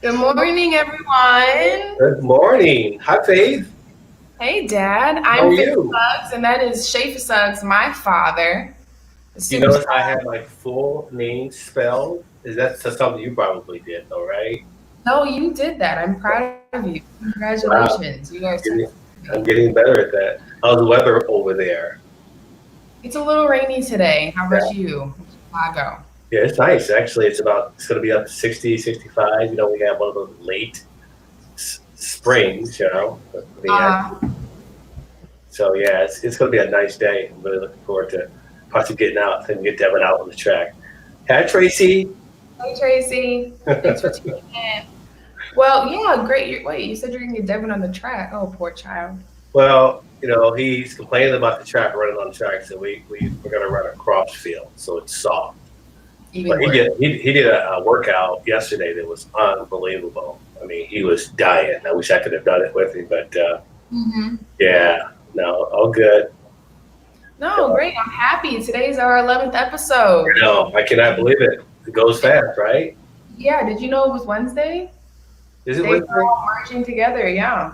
Good morning, everyone. Good morning. Hi, Faith. Hey, Dad. How are I'm Faith you? Suggs, and that is Shafer Suggs, my father, the You notice I superstar. have my full name spelled? Is that something you probably did, though, right? No, you did that. I'm proud of you. Wow, Congratulations. You guys I'm took getting, me. I'm getting better at that. How's the weather over there? It's a little rainy today. How Yeah, about you, Chicago? yeah, it's nice. Actually, it's going to be up to 60, 65. We have one of those late springs, I mean, Uh, so yeah, it's going to be a nice day. I'm really looking forward to possibly getting out and get Devin out on the track. Hi, Tracy. hey, Tracy. Thanks for tuning in. Well, yeah, great. Wait, you said you're going to get Devin on the track. Oh, poor child. Well, he's complaining about the track running on the track, so we're gonna run a cross field, so it's soft. But Even he worse. did he did a workout yesterday that was unbelievable. I mean, he was dying. I wish I could have done it with him, but Hmm. yeah, no, all good. No, great. I'm happy. Today's our 11th episode. No, I cannot believe it. It goes fast, right? Yeah, did you know it was Wednesday? Is it Days are Wednesday? all merging together, yeah.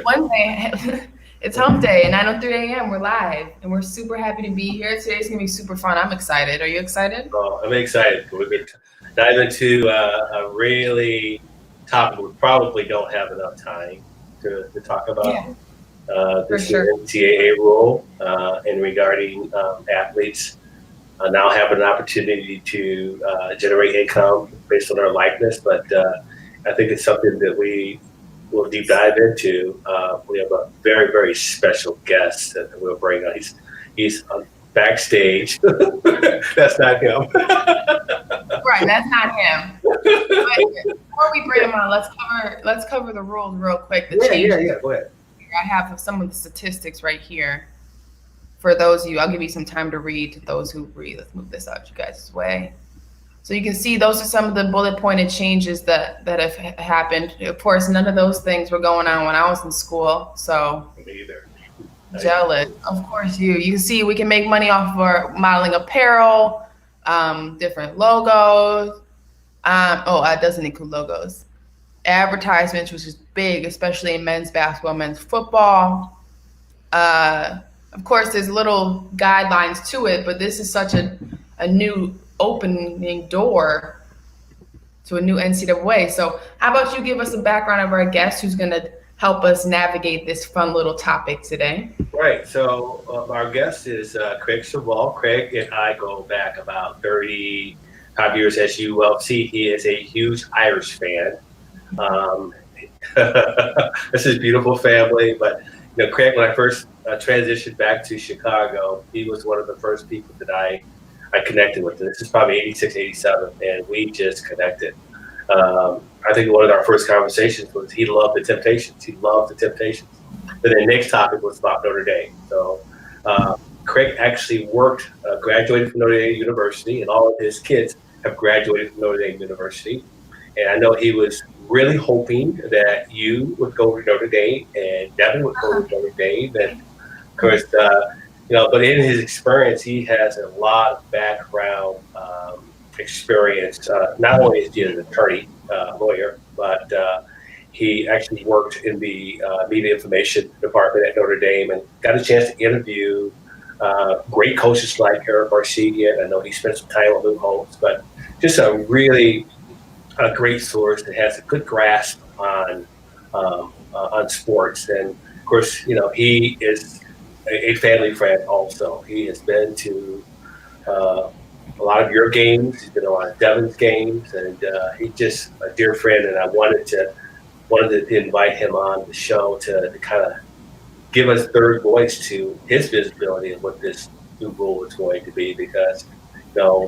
Wednesday, it's hump day at 9:03 a.m. We're live and we're super happy to be here. Today's gonna be super fun. I'm excited. Are you excited? Oh, I'm excited. We're going to dive into a really topic we probably don't have enough time to talk about. Yeah, for This new sure. NCAA rule and regarding athletes now having an opportunity to generate income based on their likeness. But I think it's something that we will deep dive into. We have a very, very special guest that we'll bring on. He's backstage. That's not him. Right, that's not him. But before we bring him on, let's cover the rules real quick. The Yeah, yeah, changes. yeah. Go ahead. I have some of the statistics right here for those of you. I'll give you some time to read to those who read. Let's move this out you guys' way. So you can see those are some of the bullet pointed changes that have happened. Of course, none of those things were going on when I was in school. So Me either. jealous. Of course, you. You can see we can make money off of our modeling apparel, different logos. Oh, it doesn't include logos. Advertisements, which is big, especially in men's basketball, men's football. Uh, of course, there's little guidelines to it, but this is such a new opening door to a new NCAA. So, how about you give us a background of our guest who's going to help us navigate this fun little topic today? Right. So our guest is Craig Sawall. Craig and I go back about 35 years, as you well see. He is a huge Irish fan. Um, this is a beautiful family. But Craig, when I first transitioned back to Chicago, he was one of the first people that I connected with. This is probably 86, 87, and we just connected. I think one of our first conversations was he loved the Temptations. He loved the Temptations. And the next topic was about Notre Dame. So Craig actually graduated from Notre Dame University, and all of his kids have graduated from Notre Dame University. And I know he was really hoping that you would go to Notre Dame and Devin would go to Notre Dame. And of course, but in his experience, he has a lot of background experience. Not only is he an attorney, lawyer, but he actually worked in the media information department at Notre Dame and got a chance to interview great coaches like Eric Garcia. I know he spent some time with Lou Holtz, but just a great source that has a good grasp on sports. And of course, he is a family friend also. He has been to a lot of your games. He's been to a lot of Devin's games, and he's just a dear friend. And I wanted to invite him on the show to kind of give us third voice to his visibility of what this new rule is going to be, because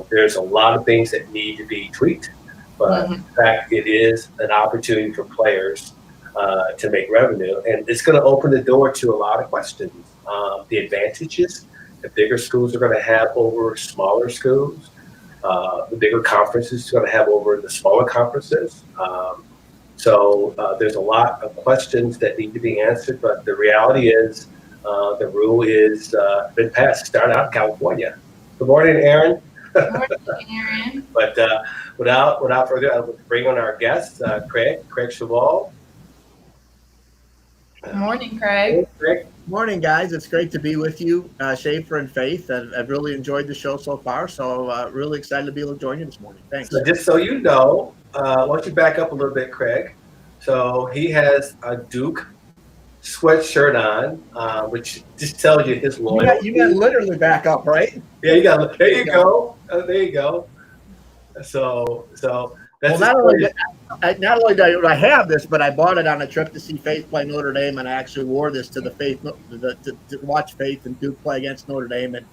there's a lot of things that need to be tweaked, but Mm-hmm. in fact, it is an opportunity for players to make revenue, and it's going to open the door to a lot of questions. The advantages that bigger schools are going to have over smaller schools, the bigger conferences are going to have over the smaller conferences. So there's a lot of questions that need to be answered, but the reality is the rule is been passed. Start out in California. Good morning, Aaron. Morning, Aaron. But without further ado, I'll bring on our guest, Craig Cheval. Morning, Hey, Craig. Craig. Morning, guys. It's great to be with you, Shafer and Faith. I've really enjoyed the show so far, so really excited to be able to join you this morning. Thanks. So just so you know, why don't you back up a little bit, Craig? So he has a Duke sweatshirt on, which just tells you his loyalty. You got literally back up, right? Yeah, you got. There you go. There you go. So Well, that's not only do I have this, but I bought it on a trip to see Faith play Notre Dame, and I actually wore this to the Faith to watch Faith and Duke play against Notre Dame, and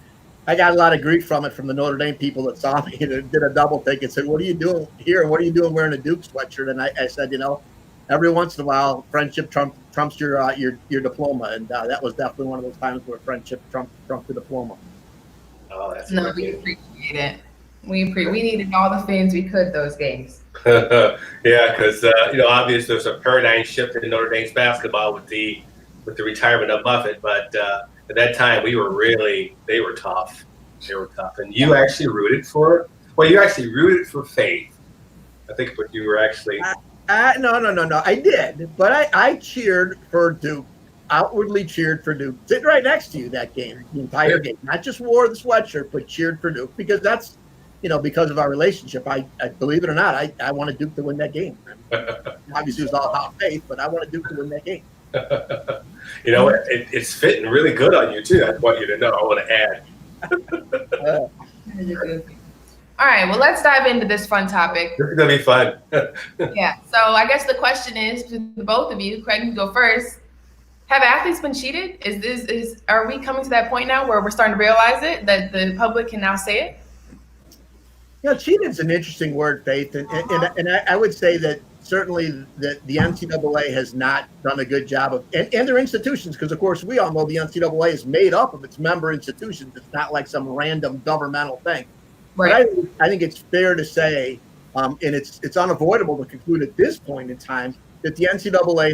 I got a lot of grief from it from the Notre Dame people that saw me and did a double take and said, "What are you doing here? And what are you doing wearing a Duke sweatshirt?" And I said, every once in a while, friendship trumps your diploma, and that was definitely one of those times where friendship trumped the diploma. Oh, that's No, we appreciate it. We needed all the fans we could those games. yeah, because obviously there's a paradigm shift in Notre Dame's basketball with the retirement of Buffett, but at that time they were tough. They were tough, and you actually rooted for Faith. I think, but you were actually No. I did, but I cheered for Duke. Outwardly cheered for Duke. Sitting right next to you that game, the entire game. Not just wore the sweatshirt, but cheered for Duke because that's, because of our relationship. I believe it or not, I wanted Duke to win that game. Obviously, it was all about Faith, but I wanted Duke to win that game. it's fitting really good on you too. I want you to know. I want to add. All right, well, let's dive into this fun topic. This is gonna be fun. Yeah, so I guess the question is to the both of you. Craig, you go first. Have athletes been cheated? Are we coming to that point now where we're starting to realize it, that the public can now say it? Cheating is an interesting word, Faith, and I would say that certainly that the NCAA has not done a good job of, and their institutions, because of course we all know the NCAA is made up of its member institutions. It's not like some random governmental thing. Right. But I think it's fair to say, and it's unavoidable to conclude at this point in time that the NCAA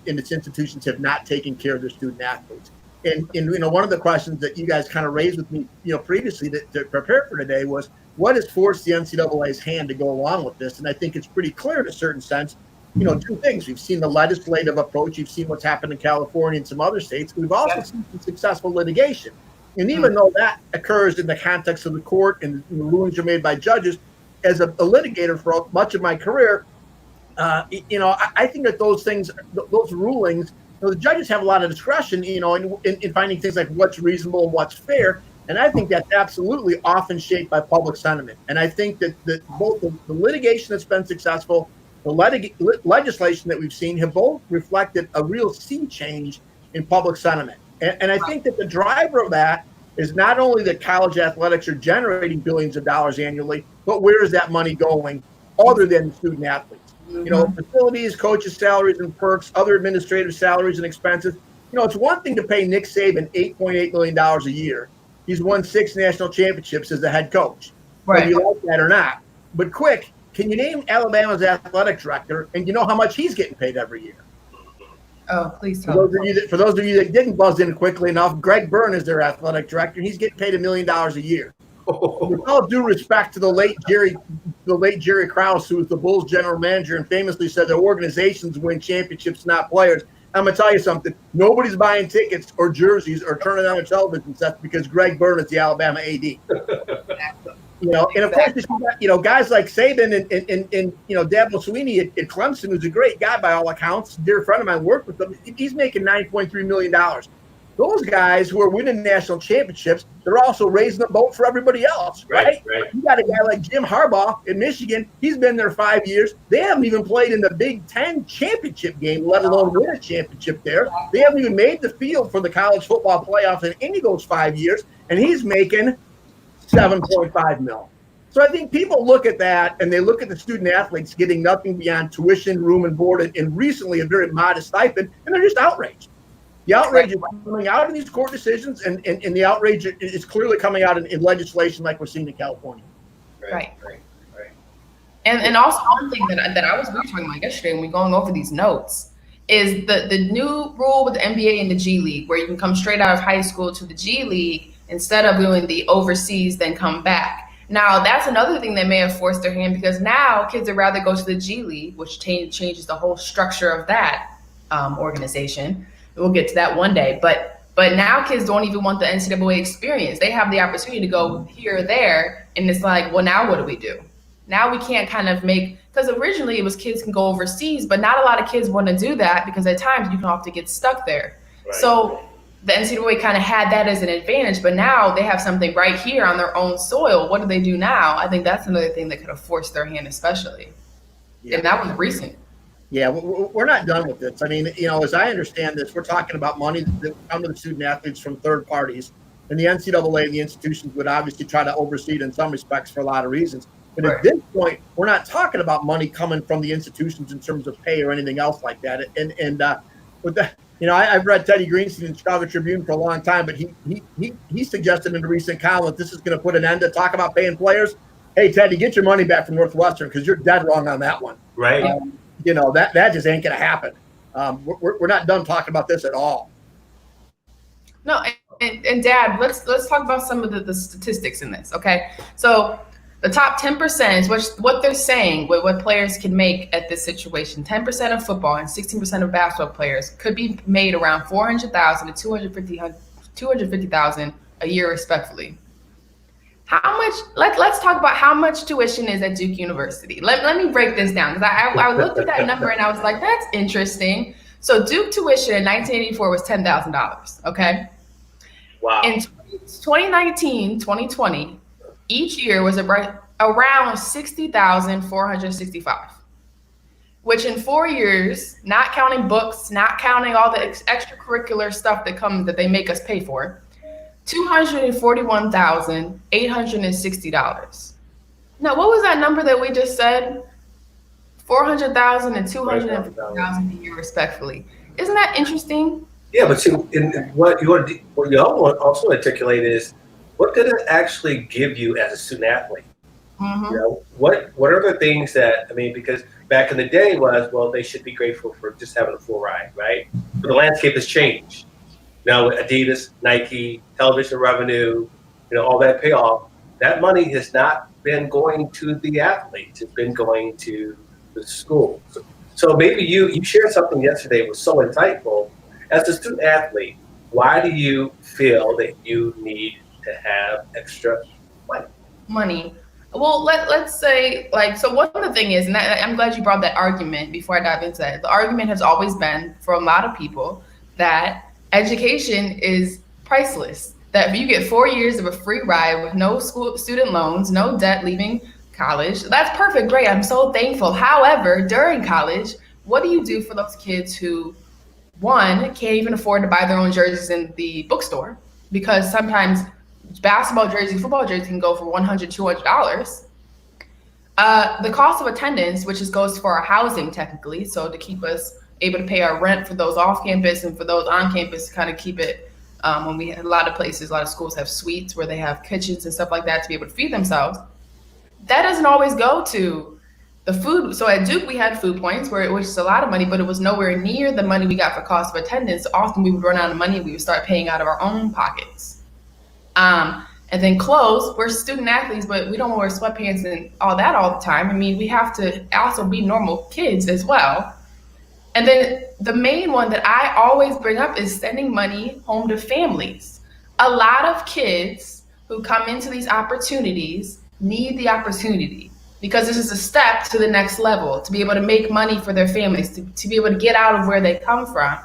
and its institutions have not taken care of their student athletes. And one of the questions that you guys kind of raised with me, previously to prepare for today was what has forced the NCAA's hand to go along with this? And I think it's pretty clear in a certain sense, two things. We've seen the legislative approach. You've seen what's happened in California and some other states. We've also seen some successful litigation. And even though that occurs in the context of the court and the rulings are made by judges, as a litigator for much of my career, I think that those rulings, the judges have a lot of discretion, in finding things like what's reasonable and what's fair. And I think that's absolutely often shaped by public sentiment. And I think that both the litigation that's been successful, the legislation that we've seen have both reflected a real sea change in public sentiment. And I think that the driver of that is not only that college athletics are generating billions of dollars annually, but where is that money going other than student athletes? Facilities, coaches' salaries and perks, other administrative salaries and expenses. It's one thing to pay Nick Saban $8.8 million a year. He's won 6 national championships as the head coach, whether you like that or not. But quick, can you name Alabama's athletic director, and you know how much he's getting paid every year? Oh, please tell me. For those of you that didn't buzz in quickly enough, Greg Byrne is their athletic director. He's getting paid $1 million a year. With all due respect to the late Jerry Krause, who was the Bulls general manager and famously said that organizations win championships, not players. I'm going to tell you something. Nobody's buying tickets or jerseys or turning on their television sets because Greg Byrne is the Alabama AD. And of course, guys like Saban and Dabo Swinney at Clemson, who's a great guy by all accounts, dear friend of mine, worked with him. He's making $9.3 million. Those guys who are winning national championships, they're also raising the boat for everybody else, right? You got a guy like Jim Harbaugh in Michigan. He's been there 5 years. They haven't even played in the Big Ten championship game, let alone win a championship there. They haven't even made the field for the college football playoffs in any of those 5 years, and he's making $7.5 million. So I think people look at that and they look at the student athletes getting nothing beyond tuition, room and board, and recently a very modest stipend, and they're just outraged. The outrage is coming out in these court decisions, and the outrage is clearly coming out in legislation like we're seeing in California. Right. And also one thing that we were talking about yesterday when we were going over these notes is the new rule with the NBA and the G League, where you can come straight out of high school to the G League instead of doing the overseas, then come back. Now, that's another thing that may have forced their hand because now kids would rather go to the G League, which changes the whole structure of that organization. We'll get to that one day. But now kids don't even want the NCAA experience. They have the opportunity to go here or there, and it's like, well, now what do we do? Now we can't kind of make, because originally it was kids can go overseas, but not a lot of kids want to do that because at times you can often get stuck there. Right. So the NCAA kind of had that as an advantage, but now they have something right here on their own soil. What do they do now? I think that's another thing that could have forced their hand, especially. Yeah. And that was recent. Yeah, we're not done with this. I mean, as I understand this, we're talking about money that come to the student athletes from third parties, and the NCAA and the institutions would obviously try to oversee it in some respects for a lot of reasons. But at this point, we're not talking about money coming from the institutions in terms of pay or anything else like that. And with that, I've read Teddy Greenstein in the Chicago Tribune for a long time, but he suggested in a recent column that this is going to put an end to talk about paying players. Hey, Teddy, get your money back from Northwestern because you're dead wrong on that one. Right. That just ain't going to happen. We're not done talking about this at all. No, and Dad, let's talk about some of the statistics in this. Okay, so the top 10% is what they're saying, what players can make at this situation. 10% of football and 16% of basketball players could be made around $400,000 to $250,000 a year, respectively. How much? Let's talk about how much tuition is at Duke University. Let me break this down because I looked at that number and I was like, that's interesting. So Duke tuition in 1984 was $10,000. Okay. Wow. In 2019, 2020, each year was around 60,465, which in 4 years, not counting books, not counting all the extracurricular stuff that they make us pay for, $241,860. Now, what was that number that we just said? 400,000 and 250,000 a year, respectfully. Isn't that interesting? Yeah, but see, what you also articulate is what did it actually give you as a student athlete? Mm-hmm. What are the things that because back in the day they should be grateful for just having a full ride, right? But the landscape has changed. Now with Adidas, Nike, television revenue, all that payoff, that money has not been going to the athletes. It's been going to the school. So maybe you shared something yesterday that was so insightful. As a student athlete, why do you feel that you need to have extra money? Well, let's say, so one of the thing is, and I'm glad you brought that argument before I dive into that. The argument has always been for a lot of people that education is priceless. That if you get 4 years of a free ride with no student loans, no debt leaving college, that's perfect, great. I'm so thankful. However, during college, what do you do for those kids who, one, can't even afford to buy their own jerseys in the bookstore? Because sometimes basketball jerseys, football jerseys can go for $100, $200. The cost of attendance, which goes for our housing technically, so to keep us able to pay our rent for those off campus and for those on campus, to kind of keep it. When we a lot of schools have suites where they have kitchens and stuff like that to be able to feed themselves. That doesn't always go to the food. So at Duke, we had food points which is a lot of money, but it was nowhere near the money we got for cost of attendance. Often we would run out of money and we would start paying out of our own pockets. And then clothes, we're student athletes, but we don't wear sweatpants and all that all the time. We have to also be normal kids as well. And then the main one that I always bring up is sending money home to families. A lot of kids who come into these opportunities need the opportunity because this is a step to the next level, to be able to make money for their families, to be able to get out of where they come from.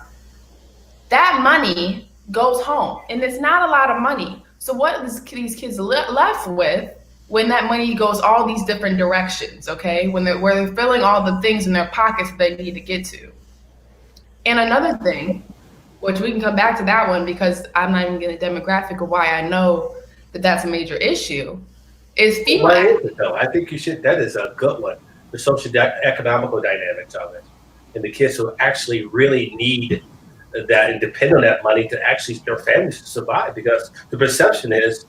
That money goes home, and it's not a lot of money. So what is these kids left with when that money goes all these different directions, okay? Where they're filling all the things in their pockets that they need to get to. And another thing, which we can come back to that one because I'm not even getting a demographic of why I know that that's a major issue, is female. Why is it though? I think you should. That is a good one. The socio-economical dynamics of it, and the kids who actually really need that and depend on that money to actually their families to survive. Because the perception is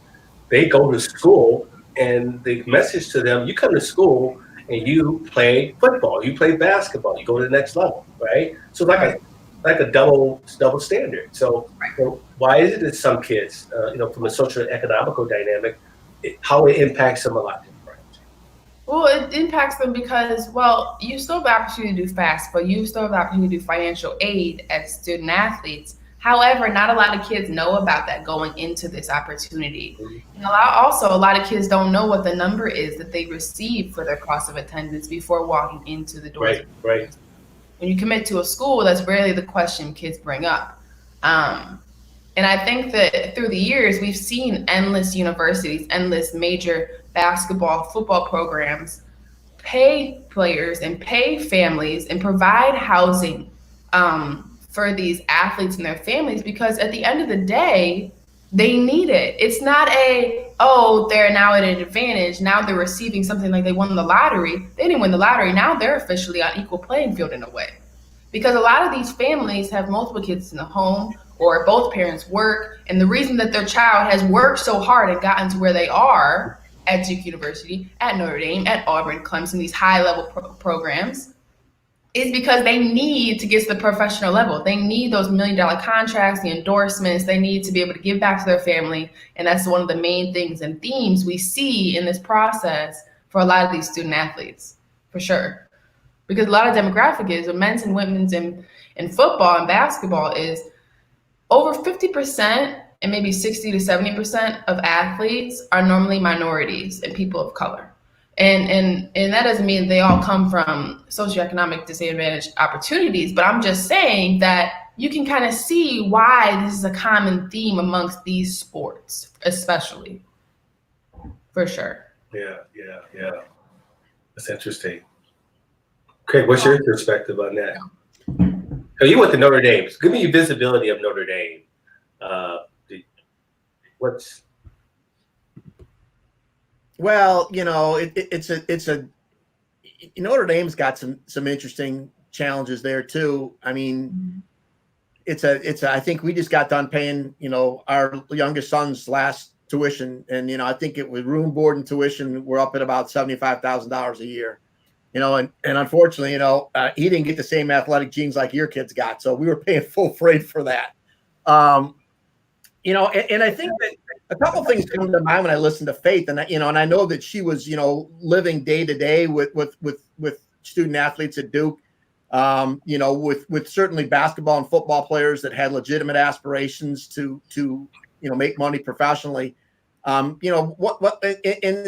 they go to school and the message to them: you come to school and you play football, you play basketball, you go to the next level, right? So like a double standard. So why is it that some kids, from a social economical dynamic, how it impacts them a lot different. Well, it impacts them because, well, you still have the opportunity to do fast, but you still have the opportunity to do financial aid as student athletes. However, not a lot of kids know about that going into this opportunity. Mhm. And a lot of kids don't know what the number is that they receive for their cost of attendance before walking into the doors. Right, right. When you commit to a school, that's rarely the question kids bring up. Um, and I think that through the years, we've seen endless universities, endless major basketball, football programs pay players and pay families and provide housing for these athletes and their families because at the end of the day, they need it. It's not oh, they're now at an advantage. Now they're receiving something like they won the lottery. They didn't win the lottery. Now they're officially on equal playing field in a way. Because a lot of these families have multiple kids in the home or both parents work. And the reason that their child has worked so hard and gotten to where they are at Duke University, at Notre Dame, at Auburn, Clemson, these high level programs, is because they need to get to the professional level. They need those $1 million contracts, the endorsements. They need to be able to give back to their family. And that's one of the main things and themes we see in this process for a lot of these student athletes, for sure. Because a lot of demographic is men's and women's in football and basketball is over 50% and maybe 60 to 70% of athletes are normally minorities and people of color. And that doesn't mean they all come from socioeconomic disadvantaged opportunities, but I'm just saying that you can kind of see why this is a common theme amongst these sports, especially, for sure. Yeah. That's interesting. Craig, what's your perspective on that? So you went to Notre Dame. Give me your visibility of Notre Dame. What's Well, it's a Notre Dame's got some interesting challenges there too. I mean, I think we just got done paying, our youngest son's last tuition, and I think it was room, board, and tuition. We're up at about $75,000 a year. And unfortunately, he didn't get the same athletic genes like your kids got, so we were paying full freight for that. And I think that a couple of things come to mind when I listen to Faith, and I know that she was, living day to day with student athletes at Duke, with certainly basketball and football players that had legitimate aspirations to make money professionally. And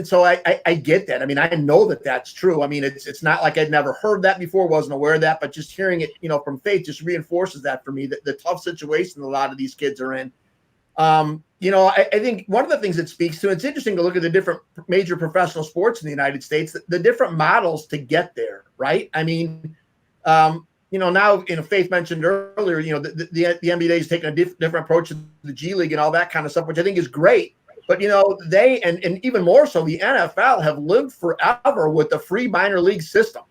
so I get that. I mean, I know that that's true. I mean, it's not like I'd never heard that before, wasn't aware of that, but just hearing it, from Faith just reinforces that for me, that the tough situation a lot of these kids are in. I think one of the things it speaks to, it's interesting to look at the different major professional sports in the United States, the different models to get there, right? I mean, now, Faith mentioned earlier, the NBA is taking a different approach to the G League and all that kind of stuff, which I think is great. But, they and even more so, the NFL have lived forever with the free minor league system,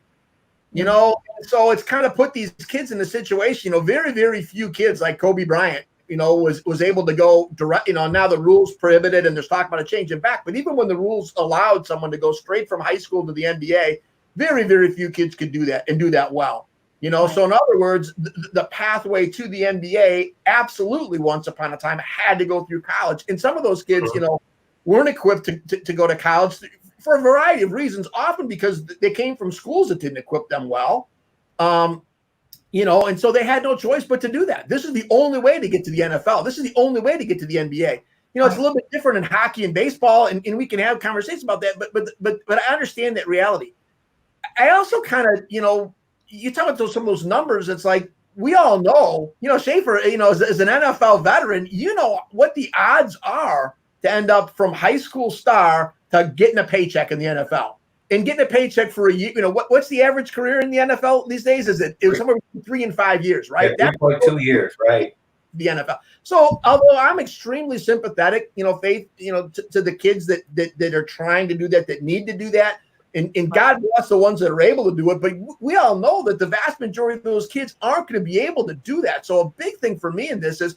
so it's kind of put these kids in a situation, very, very few kids like Kobe Bryant, was able to go direct, now the rules prohibited and there's talk about a change it back. But even when the rules allowed someone to go straight from high school to the NBA, very, very few kids could do that and do that well. So in other words, the pathway to the NBA absolutely once upon a time had to go through college. And some of those kids, weren't equipped to go to college for a variety of reasons, often because they came from schools that didn't equip them well. And so they had no choice but to do that. This is the only way to get to the NFL. This is the only way to get to the NBA. It's a little bit different in hockey and baseball, and we can have conversations about that, but I understand that reality. I also kind of, you talk about some of those numbers, it's like we all know, Shafer, as an NFL veteran, what the odds are to end up from high school star to getting a paycheck in the NFL. And getting a paycheck for a year, what's the average career in the NFL these days? It was somewhere between 3 and 5 years, right? Yeah, 3.2 years, right? The NFL. So although I'm extremely sympathetic, Faith, to the kids that are trying to do that need to do that. And God bless the ones that are able to do it. But we all know that the vast majority of those kids aren't going to be able to do that. So a big thing for me in this is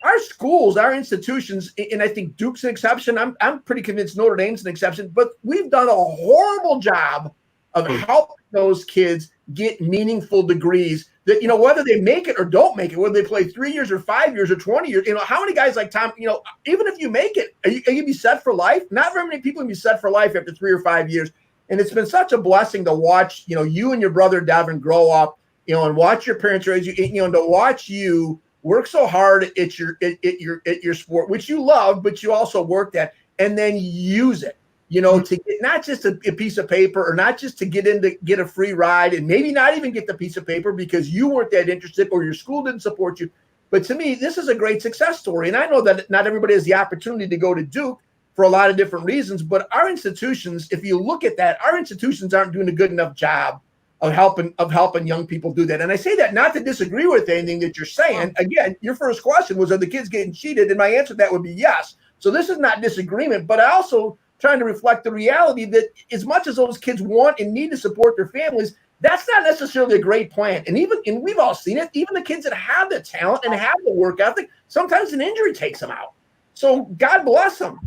our schools, our institutions, and I think Duke's an exception. I'm pretty convinced Notre Dame's an exception, but we've done a horrible job of helping those kids get meaningful degrees that, whether they make it or don't make it, whether they play 3 years or 5 years or 20 years, how many guys like Tom, even if you make it, are you going to be set for life? Not very many people can be set for life after 3 or 5 years. And it's been such a blessing to watch, you and your brother Devin grow up, and watch your parents raise you, and to watch you work so hard at your sport, which you love, but you also worked at, and then use it, to get not just a piece of paper, or not just to get a free ride, and maybe not even get the piece of paper because you weren't that interested or your school didn't support you. But to me, this is a great success story. And I know that not everybody has the opportunity to go to Duke for a lot of different reasons, but our institutions, if you look at that, our institutions aren't doing a good enough job of helping young people do that. And I say that not to disagree with anything that you're saying. Again, your first question was, are the kids getting cheated? And my answer to that would be yes. So this is not disagreement, but I also trying to reflect the reality that as much as those kids want and need to support their families, that's not necessarily a great plan. And we've all seen it, even the kids that have the talent and have the work ethic, sometimes an injury takes them out. So God bless them,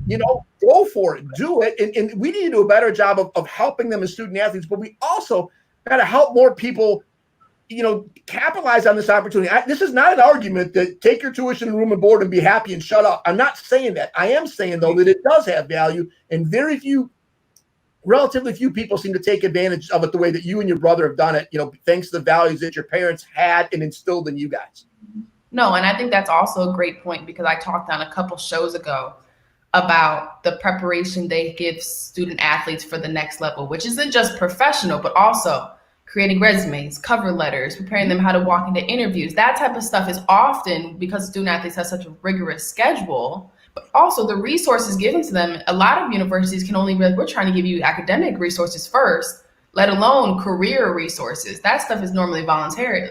go for it, do it. And we need to do a better job of helping them as student athletes, but we also got to help more people, capitalize on this opportunity. This is not an argument that take your tuition, room and board and be happy and shut up. I'm not saying that. I am saying, though, that it does have value, and relatively few people seem to take advantage of it the way that you and your brother have done it, thanks to the values that your parents had and instilled in you guys. No, and I think that's also a great point, because I talked on a couple shows ago about the preparation they give student athletes for the next level, which isn't just professional, but also creating resumes, cover letters, preparing them how to walk into interviews. That type of stuff is often, because student athletes have such a rigorous schedule, but also the resources given to them. A lot of universities can only be like, we're trying to give you academic resources first, let alone career resources. That stuff is normally voluntary.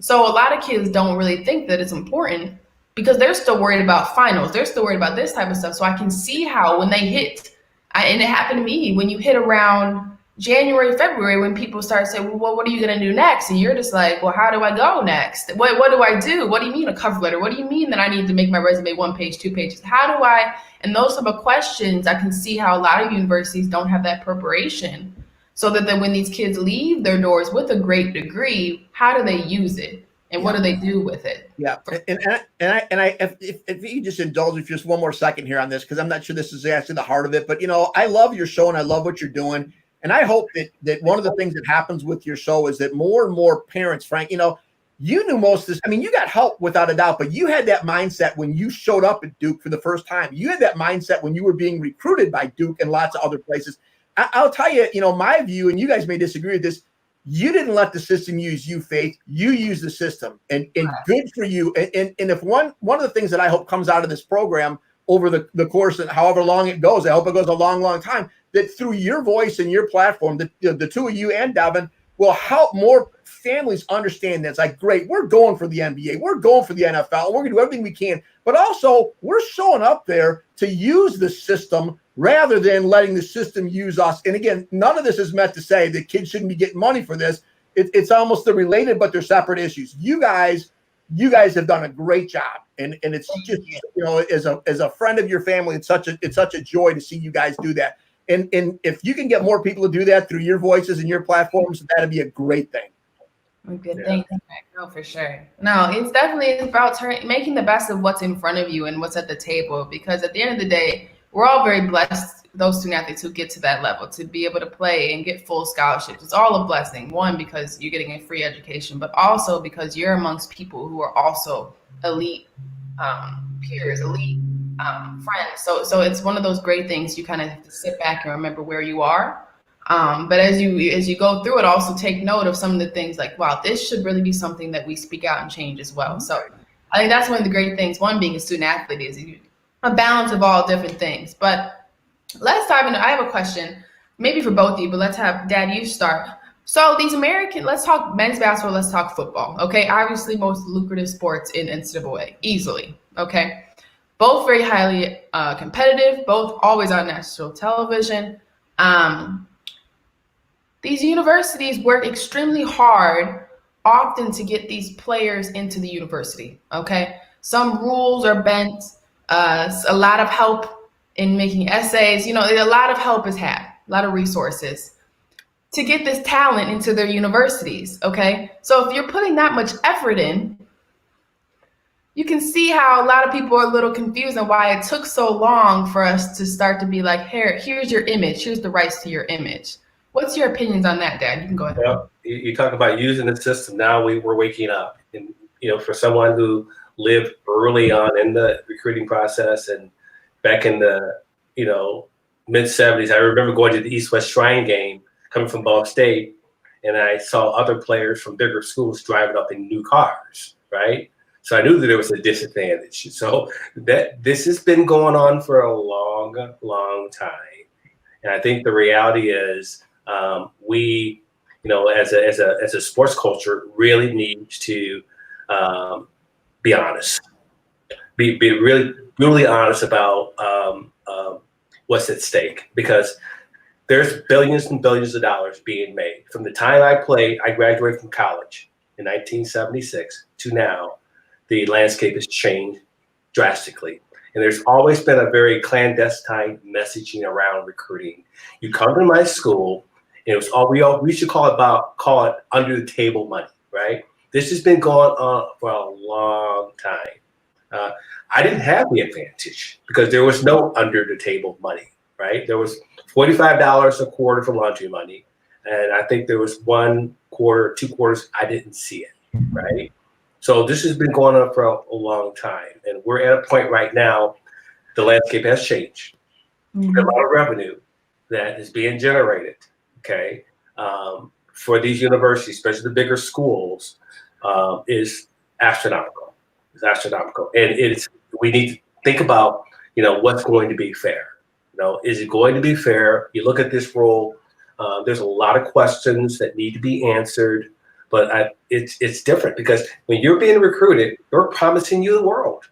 So a lot of kids don't really think that it's important because they're still worried about finals. They're still worried about this type of stuff. So I can see how when they hit, and it happened to me, when you hit around January, February, when people start saying, well, what are you going to do next? And you're just like, well, how do I go next? What do I do? What do you mean a cover letter? What do you mean that I need to make my resume 1 page, 2 pages? How do I, and those type of questions, I can see how a lot of universities don't have that preparation, so that then when these kids leave their doors with a great degree, how do they use it? And what do they do with it? Yeah. And if you just indulge me for just one more second here on this, because I'm not sure this is actually the heart of it, but, I love your show and I love what you're doing. And I hope that one of the things that happens with your show is that more and more parents, Frank, you knew most of this. I mean, you got help without a doubt, but you had that mindset when you showed up at Duke for the first time. You had that mindset when you were being recruited by Duke and lots of other places. I'll tell you, my view, and you guys may disagree with this, you didn't let the system use you, Faith. You used the system, and good for you. And if one of the things that I hope comes out of this program over the course of however long it goes, I hope it goes a long, long time, that through your voice and your platform, the two of you and Devin will help more families understand that it's like, great, we're going for the NBA, we're going for the NFL, we're going to do everything we can, but also we're showing up there to use the system rather than letting the system use us. And again, none of this is meant to say that kids shouldn't be getting money for this. It's almost they're related, but they're separate issues. You guys have done a great job, and it's just as a friend of your family, it's such a joy to see you guys do that. And if you can get more people to do that through your voices and your platforms, that'd be a great thing. Good thing. No, for sure. No, it's definitely about making the best of what's in front of you and what's at the table, because at the end of the day, we're all very blessed, those student athletes who get to that level, to be able to play and get full scholarships. It's all a blessing. One, because you're getting a free education, but also because you're amongst people who are also elite peers, elite friends. So it's one of those great things. You kind of have to sit back and remember where you are. But as you go through it, also take note of some of the things like, wow, this should really be something that we speak out and change as well. So I think that's one of the great things. One, being a student athlete is a balance of all different things. But let's dive into, I have a question, maybe for both of you, but let's have Dad, you start. So let's talk men's basketball, let's talk football. Okay. Obviously most lucrative sports in NCAA, easily. Okay. Both very highly competitive, both always on national television. These universities work extremely hard often to get these players into the university. Okay. Some rules are bent. A lot of help in making essays, a lot of help is had, a lot of resources. to get this talent into their universities. Okay, so if you're putting that much effort in, you can see how a lot of people are a little confused on why it took so long for us to start to be like, here's your image, here's the rights to your image. What's your opinions on that, Dad? You can go ahead. Well, you talk about using the system. Now we're waking up, and for someone who lived early on in the recruiting process and back in the mid '70s, I remember going to the East-West Shrine game coming from Ball State, and I saw other players from bigger schools driving up in new cars, right? So I knew that there was a disadvantage. So that this has been going on for a long, long time, and I think the reality is we, as a sports culture, really needs to be honest, be really really honest about what's at stake, because there's billions and billions of dollars being made. From the time I graduated from college in 1976 to now, the landscape has changed drastically. And there's always been a very clandestine messaging around recruiting. You come to my school, and it was we should call it under the table money, right? This has been going on for a long time. I didn't have the advantage because there was no under the table money, right? There was $45 a quarter for laundry money, and I think there was 1 quarter, 2 quarters I didn't see it, right? So this has been going on for a long time, and we're at a point right now. The landscape has changed. Mm-hmm. A lot of revenue that is being generated, okay, for these universities, especially the bigger schools, is astronomical. It's astronomical, and we need to think about what's going to be fair. Is it going to be fair? You look at this role. There's a lot of questions that need to be answered. But it's different because when you're being recruited, they're promising you the world,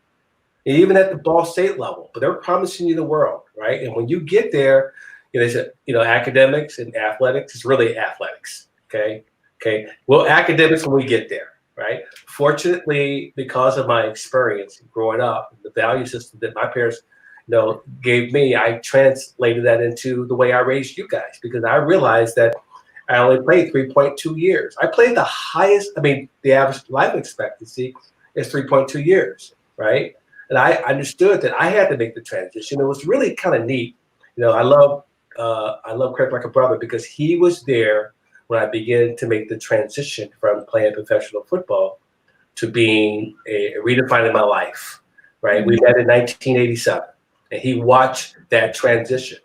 even at the Ball State level. But they're promising you the world, right? And when you get there, they said, academics and athletics is really athletics. Okay. Well, academics when we get there, right? Fortunately, because of my experience growing up, the value system that my parents, gave me, I translated that into the way I raised you guys, because I realized that I only played 3.2 years. I played the highest. I mean, the average life expectancy is 3.2 years, right? And I understood that I had to make the transition. It was really kind of neat. I love Craig like a brother, because he was there when I began to make the transition from playing professional football to being redefining my life, right? We met in 1987, and he watched that transition.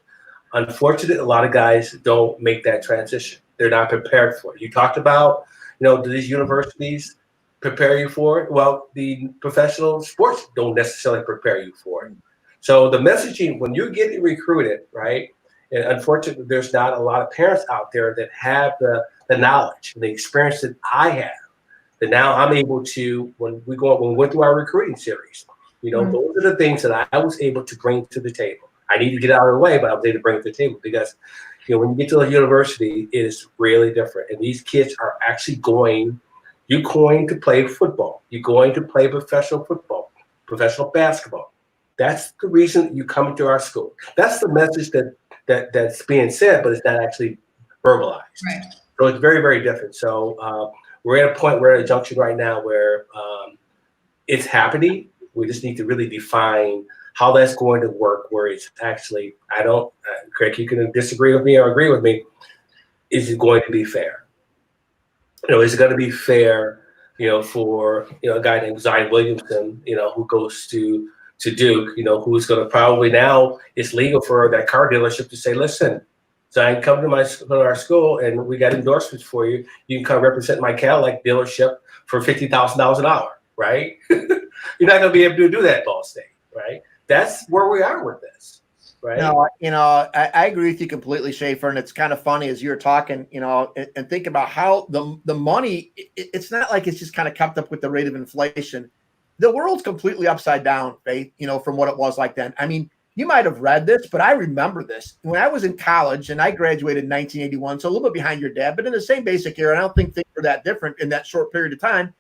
Unfortunately, a lot of guys don't make that transition. They're not prepared for it. You talked about, do these universities prepare you for it? Well, the professional sports don't necessarily prepare you for it. So the messaging, when you're getting recruited, right? And unfortunately, there's not a lot of parents out there that have the knowledge and the experience that I have. That now I'm able to, when we went through our recruiting series, those are the things that I was able to bring to the table. I need to get out of the way, but I was able to bring it to the table, because when you get to the university, it is really different. And these kids are actually you're going to play football. You're going to play professional football, professional basketball. That's the reason you come to our school. That's the message that's being said, but it's not actually verbalized. Right. So it's very, very different. So we're at a point, we're at a junction right now where it's happening. We just need to really define how that's going to work, where it's actually, Craig, you can disagree with me or agree with me. Is it going to be fair? Is it going to be fair, for, a guy named Zion Williamson, who goes to Duke, who's going to probably, now it's legal for that car dealership to say, listen, Zion, come to our school and we got endorsements for you. You can come represent my Cadillac dealership for $50,000 an hour, right? You're not going to be able to do that at Ball State, right? That's where we are with this, right? No, I agree with you completely, Shafer. And it's kind of funny as you're talking, and think about how the money, it's not like it's just kind of kept up with the rate of inflation. The world's completely upside down, Faith, from what it was like then. I mean, you might have read this, but I remember this. When I was in college, and I graduated in 1981, so a little bit behind your dad, but in the same basic era, and I don't think things were that different in that short period of time.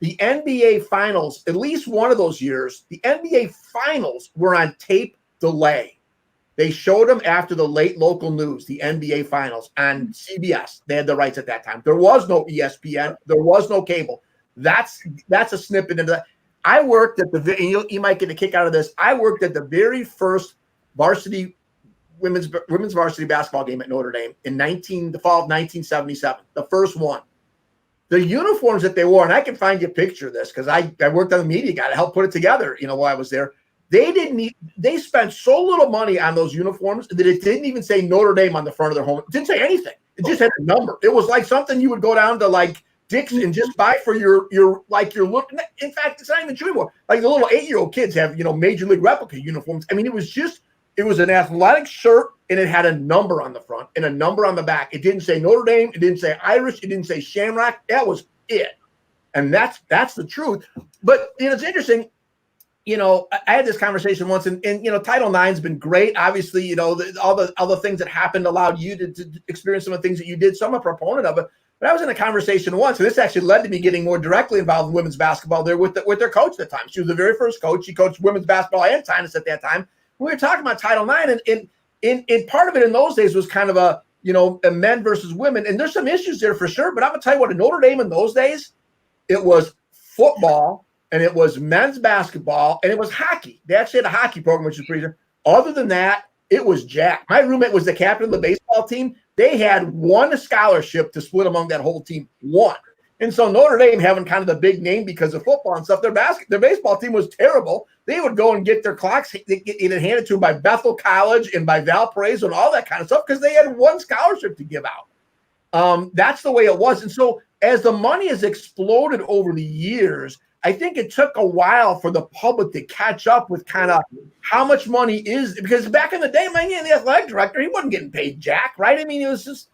The NBA Finals, at least one of those years, the NBA Finals were on tape delay. They showed them after the late local news, the NBA Finals on CBS. They had the rights at that time. There was no ESPN. There was no cable. That's a snippet into that. I worked at and you might get a kick out of this. I worked at the very first varsity women's varsity basketball game at Notre Dame in the fall of 1977, the first one. The uniforms that they wore, and I can find you a picture of this because I worked on the media guy to help put it together, while I was there. They spent so little money on those uniforms that it didn't even say Notre Dame on the front of their home. It didn't say anything. It just had a number. It was like something you would go down to like Dick's and just buy for your look. In fact, it's not even true anymore. Like the little 8-year-old kids have, Major League replica uniforms. I mean, it was an athletic shirt and it had a number on the front and a number on the back. It didn't say Notre Dame. It didn't say Irish. It didn't say Shamrock. That was it. And that's the truth. But it's interesting. I had this conversation once, and Title IX's been great. Obviously, all the things that happened allowed you to experience some of the things that you did. So I'm a proponent of it. But I was in a conversation once, and this actually led to me getting more directly involved in women's basketball there with their coach at the time. She was the very first coach. She coached women's basketball and tennis at that time. We were talking about Title IX, and part of it in those days was kind of a men versus women. And there's some issues there for sure. But I'm going to tell you what, in Notre Dame in those days, it was football, and it was men's basketball, and it was hockey. They actually had a hockey program, which is pretty good. Other than that, it was jack. My roommate was the captain of the baseball team. They had one scholarship to split among that whole team, one. And so Notre Dame having kind of the big name because of football and stuff, their baseball team was terrible. They would go and get their clocks either handed to them by Bethel College and by Valparaiso and all that kind of stuff because they had one scholarship to give out. That's the way it was. And so as the money has exploded over the years, I think it took a while for the public to catch up with kind of how much money is, because back in the day, the athletic director, he wasn't getting paid jack, right? I mean, it was just,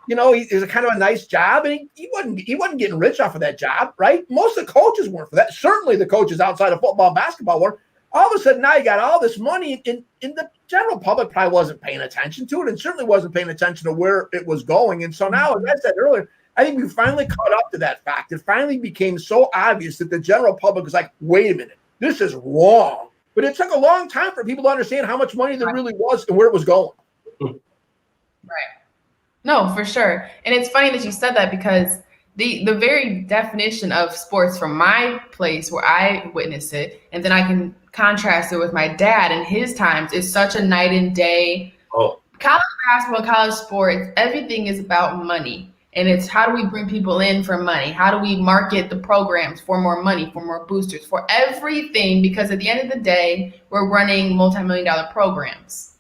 it was a kind of a nice job, and he wasn't getting rich off of that job, right? Most of the coaches weren't for that. Certainly the coaches outside of football and basketball were. All of a sudden now you got all this money, and the general public probably wasn't paying attention to it and certainly wasn't paying attention to where it was going. And so now, as I said earlier, I think we finally caught up to that fact. It finally became so obvious that the general public was like, wait a minute, this is wrong. But it took a long time for people to understand how much money there really was and where it was going. Right. No, for sure. And it's funny that you said that because the very definition of sports from my place where I witnessed it, and then I can contrast it with my dad and his times, is such a night and day. Oh. College basketball, college sports, everything is about money. And it's how do we bring people in for money? How do we market the programs for more money, for more boosters, for everything? Because at the end of the day, we're running multi-million-dollar programs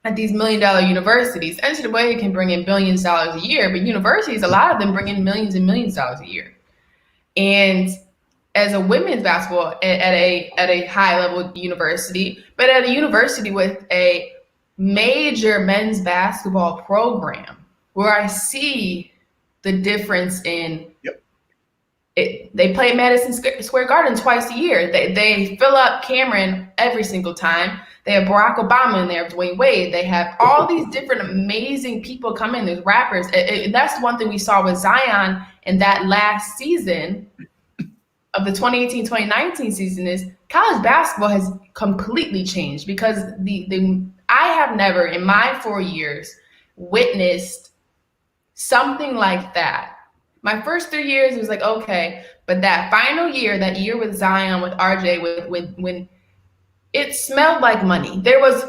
at these million-dollar universities. NCAA can bring in billions of dollars a year, but universities, a lot of them bring in millions and millions of dollars a year. And as a women's basketball at a high-level university, but at a university with a major men's basketball program, where I see the difference in it. They play Madison Square Garden twice a year. They fill up Cameron every single time. They have Barack Obama in there, Dwayne Wade. They have all these different amazing people come in. There's rappers. That's one thing we saw with Zion in that last season of the 2018-2019 season is college basketball has completely changed because I have never in my 4 years witnessed something like that. My first 3 years, it was like, okay. But that final year, that year with Zion, with RJ, when it smelled like money. It was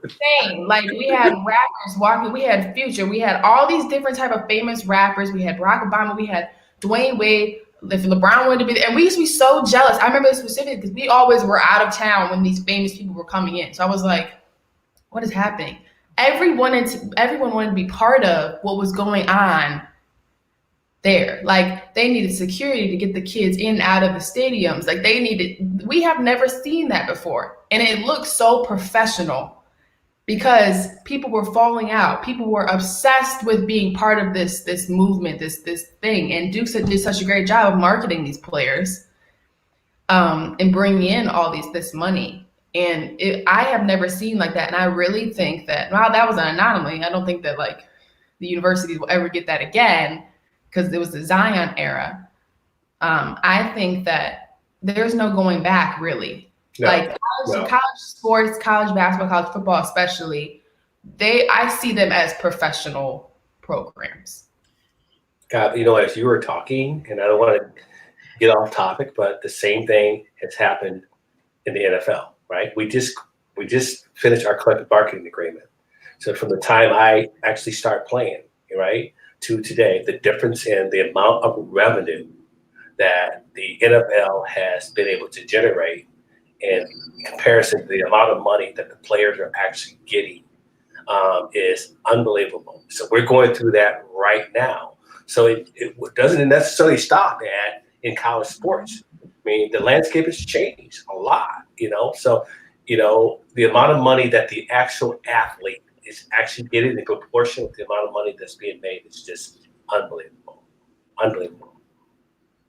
insane. Like we had rappers walking, we had Future, we had all these different type of famous rappers. We had Barack Obama, we had Dwayne Wade, if LeBron wanted to be there. And we used to be so jealous. I remember specifically because we always were out of town when these famous people were coming in. So I was like, what is happening? Everyone wanted to be part of what was going on there. Like they needed security to get the kids in and out of the stadiums. Like we have never seen that before. And it looked so professional because people were falling out. People were obsessed with being part of this movement, this thing. And Duke did such a great job of marketing these players and bringing in all this money. And I have never seen like that. And I really think that, wow, that was an anomaly. I don't think that like the universities will ever get that again because it was the Zion era. I think that there's no going back really. No. Like So No. college sports, college basketball, college football, especially, I see them as professional programs. God, as you were talking, and I don't want to get off topic, but the same thing has happened in the NFL, right? We just finished our collective bargaining agreement. So from the time I actually start playing, right, to today, the difference in the amount of revenue that the NFL has been able to generate in comparison to the amount of money that the players are actually getting is unbelievable. So we're going through that right now. So it doesn't necessarily stop at in college sports. I mean, the landscape has changed a lot. So, the amount of money that the actual athlete is actually getting in proportion with the amount of money that's being made is just unbelievable. Unbelievable.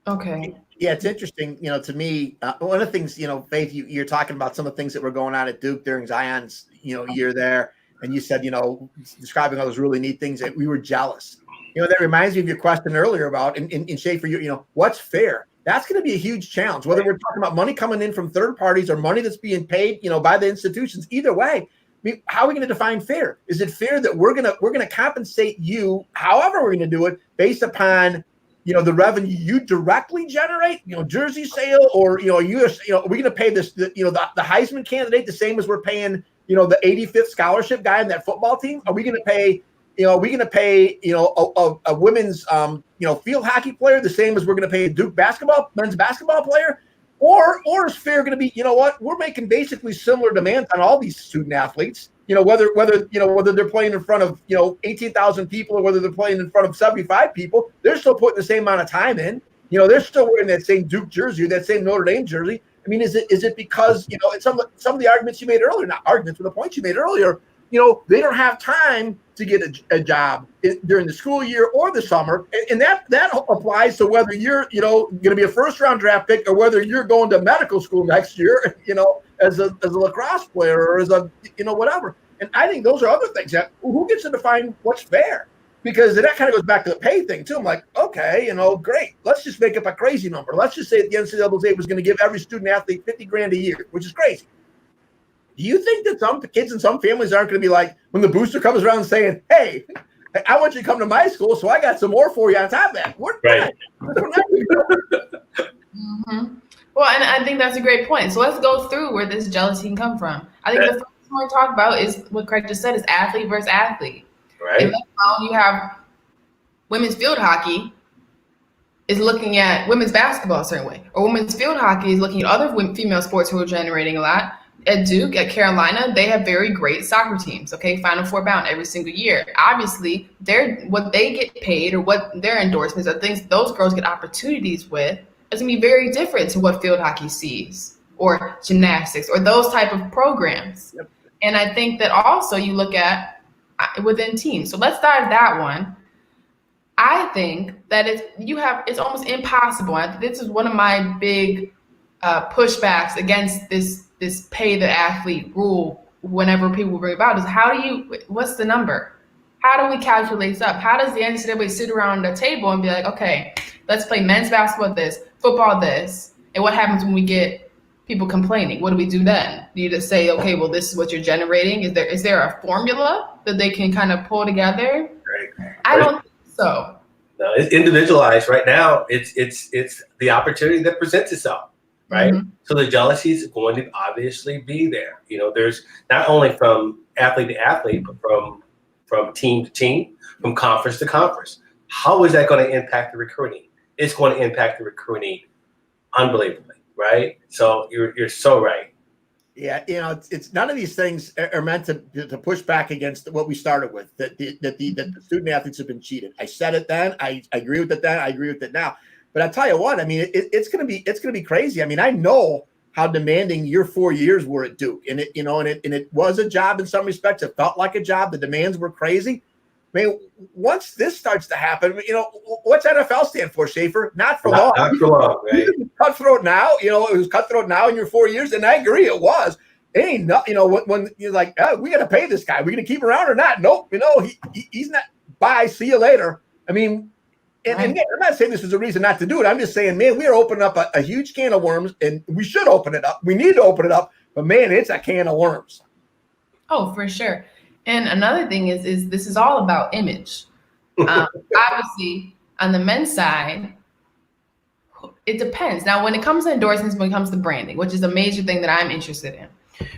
Okay. Yeah, it's interesting. To me, one of the things, Faith, you're talking about some of the things that were going on at Duke during Zion's, year there. And you said, describing all those really neat things that we were jealous. That reminds me of your question earlier about in Shafer, what's fair? That's going to be a huge challenge, whether we're talking about money coming in from third parties or money that's being paid, by the institutions. Either way, I mean, how are we going to define fair? Is it fair that we're gonna compensate you, however we're going to do it, based upon the revenue you directly generate, jersey sale, or are we going to pay this, the Heisman candidate the same as we're paying, the 85th scholarship guy in that football team? Are we going to pay, a women's, field hockey player the same as we're going to pay a Duke men's basketball player? Or is fair going to be, we're making basically similar demands on all these student athletes, whether they're playing in front of, 18,000 people or whether they're playing in front of 75 people, they're still putting the same amount of time in. They're still wearing that same Duke jersey or that same Notre Dame jersey. I mean, is it because, and some of the arguments you made earlier, not arguments, but the points you made earlier, they don't have time to get a job during the school year or the summer. And that applies to whether you're, going to be a first round draft pick or whether you're going to medical school next year, as a lacrosse player or as a, whatever. And I think those are other things that who gets to define what's fair? Because that kind of goes back to the pay thing too. I'm like, okay, great. Let's just make up a crazy number. Let's just say that the NCAA was going to give every student athlete $50,000 a year, which is crazy. Do you think that some kids and some families aren't going to be like, when the booster comes around saying, hey, I want you to come to my school, so I got some more for you on top of that? We're Right. Mm-hmm. Well, and I think that's a great point. So let's go through where this jealousy can come from. I think the first one to talk about is what Craig just said, is athlete versus athlete. Right. And then you have women's field hockey is looking at women's basketball a certain way, or women's field hockey is looking at other female sports who are generating a lot. At Duke, at Carolina, they have very great soccer teams, okay? Final Four bound every single year. Obviously, what they get paid or what their endorsements are things those girls get opportunities with is going to be very different to what field hockey sees or gymnastics or those type of programs. Yep. And I think that also you look at within teams. So let's dive that one. I think that it's almost impossible. This is one of my big pushbacks against this pay the athlete rule whenever people bring about is what's the number? How do we calculate this up? How does the NCAA sit around the table and be like, okay, let's play men's basketball this, football this, and what happens when we get people complaining? What do we do then? Do you just say, okay, well, this is what you're generating? Is there a formula that they can kind of pull together? Right. I don't think so. No, it's individualized right now. It's the opportunity that presents itself. Right. Mm-hmm. So the jealousy is going to obviously be there. There's not only from athlete to athlete, but from team to team, from conference to conference. How is that going to impact the recruiting? It's going to impact the recruiting unbelievably. Right. So you're so right. Yeah, it's none of these things are meant to push back against what we started with, that the student athletes have been cheated. I said it then. I agree with it then. I agree with it now. But I tell you what, I mean, it's gonna be crazy. I mean, I know how demanding your 4 years were at Duke, and it was a job in some respects. It felt like a job. The demands were crazy. I mean, once this starts to happen, what's NFL stand for, Shafer? Not for long. Not for long, right? Cutthroat now. It was cutthroat now in your 4 years, and I agree, it was. It ain't not. When you're like, oh, we got to pay this guy. We gonna keep him around or not? Nope. He's not. Bye. See you later. I mean. And I'm not saying this is a reason not to do it. I'm just saying, man, we are opening up a huge can of worms, and we should open it up. We need to open it up. But man, it's a can of worms. Oh, for sure. And another thing is this is all about image. Obviously, on the men's side, it depends. Now, when it comes to endorsements, when it comes to branding, which is a major thing that I'm interested in,